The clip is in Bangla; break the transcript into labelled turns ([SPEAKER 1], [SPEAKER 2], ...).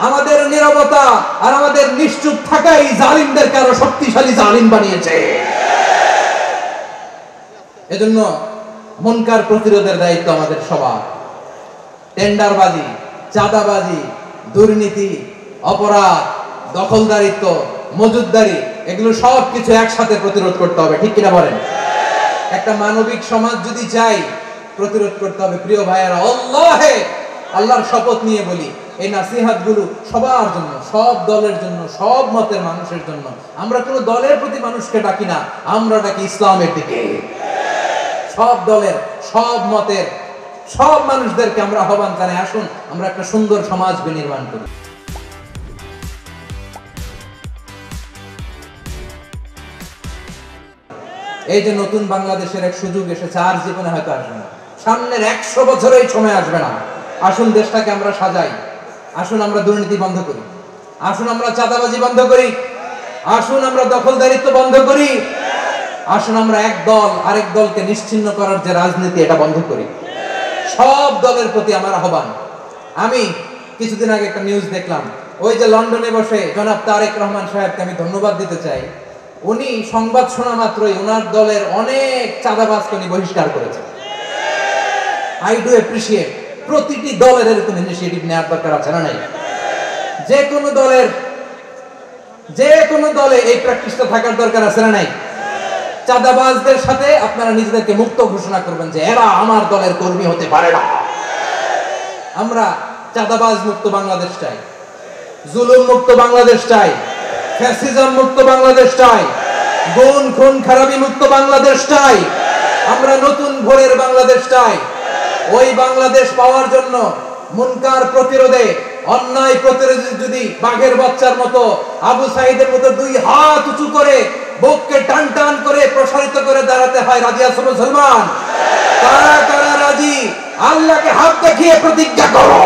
[SPEAKER 1] আমাদের নীরবতা আর আমাদের নিশ্চুপ থাকাই জালিমদেরকে আরো শক্তিশালী জালিম বানিয়েছে। এজন্য মুনকার প্রতিরোধের দায়িত্ব আমাদের সবার। টেন্ডারবাজি, চাঁদাবাজি, দুর্নীতি, অপরাধ, দখলদারিত্ব, মজুদদারি, এগুলো সব কিছু একসাথে প্রতিরোধ করতে হবে, ঠিক কিনা বলেন? একটা মানবিক সমাজ যদি চাই, প্রতিরোধ করতে হবে। প্রিয় ভাইয়েরা, আল্লাহর শপথ নিয়ে বলি, এই নাসিহাত গুলো সবার জন্য, সব দলের জন্য, সব মতের মানুষের জন্য। আমরা কোনো দলের প্রতি মানুষকে ডাকি না, আমরা ডাকি ইসলামের দিকে। সব দলের, সব মতের, সব মানুষদেরকে আমরা আহ্বান জানাই, আসুন আমরা একটা সুন্দর সমাজ বিনির্মাণ করি। এই যে নতুন বাংলাদেশের এক সুযোগ এসেছে, আর জীবনে হয়তো আসবে না, সামনের 100 বছরে এই সময় আসবে না। আসুন দেশটাকে আমরা সাজাই, আসুন আমরা দুর্নীতি বন্ধ করি, আসুন আমরা চাঁদাবাজি বন্ধ করি, আসুন আমরা দখলদারিত্ব বন্ধ করি, আসুন আমরা এক দল আরেক দলকে নিশ্চিহ্ন করার যে রাজনীতি, এটা বন্ধ করি। সব দলের প্রতি আমার আহ্বান। আমি কিছুদিন আগে একটা নিউজ দেখলাম, ওই যে লন্ডনে বসে জনাব তারেক রহমান সাহেবকে আমি ধন্যবাদ দিতে চাই। উনি সংবাদ শোনা মাত্রই ওনার দলের অনেক চাঁদাবাজকে উনি বহিষ্কার করেছেন। I do appreciate. প্রতিটি দলের এরকম ইনিশিয়েটিভ নেওয়ার দরকার আছে না নাই? যে কোনো দলে এই প্র্যাকটিসটা থাকার দরকার আছে না নাই? চাঁদাবাজদের সাথে আপনারা নিজেদেরকে মুক্ত ঘোষণা করবেন যে এরা আমার দলের কর্মী হতে পারে না। আমরা চাঁদাবাজ মুক্ত বাংলাদেশ চাই, জুলুম মুক্ত বাংলাদেশ চাই, ফ্যাসিজম মুক্ত বাংলাদেশ চাই, গুণ খুন খারাপি মুক্ত বাংলাদেশ চাই। আমরা নতুন ভোরের বাংলাদেশ চাই। ওই বাংলাদেশ পাওয়ার জন্য মুনকার প্রতিরোধে, অন্যায় প্রতিরোধে যদি বাঘের বাচ্চার মতো, আবু সাঈদের মতো 2 হাত উঁচু করে, বুককে টান টান করে প্রসারিত করে দাঁড়াতে হয়, রাজি আছো মুসলমান? কারা কারা রাজি? আল্লাহকে হাত দেখিয়ে প্রতিজ্ঞা করো।